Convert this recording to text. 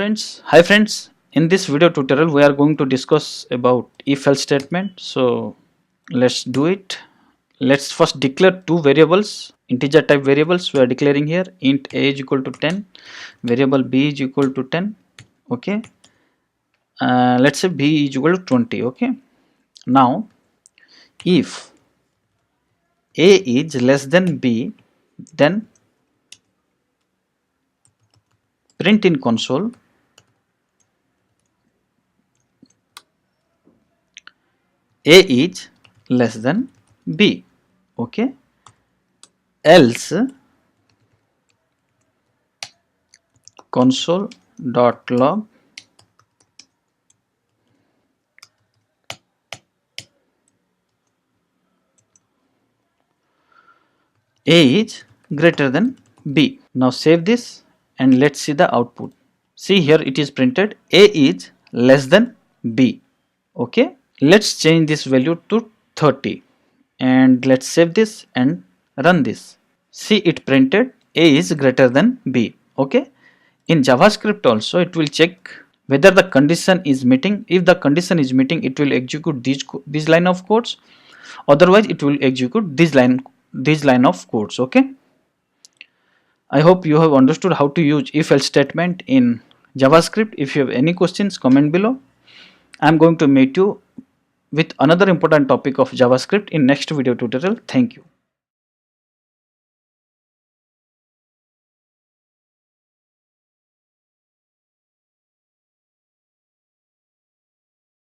Hi friends, in this video tutorial we are going to discuss about if-else statement. So let's do it. Let's first declare two variables, integer type variables. We are declaring here int a is equal to 10, variable b is equal to 10. Okay, let's say b is equal to 20. Okay, now if a is less than b, then print in console a is less than b. Okay, else console.log a is greater than b. Now save this and let's see the output. See here it is printed a is less than b. Okay, let's change this value to 30 and let's save this and run this. See, it printed a is greater than b. Okay, in JavaScript also it will check whether the condition is meeting. If the condition is meeting, it will execute this line of codes, otherwise it will execute this line of codes. Okay, I hope you have understood how to use if-else statement in JavaScript. If you have any questions, comment below. I am going to meet you with another important topic of JavaScript in next video tutorial. Thank you.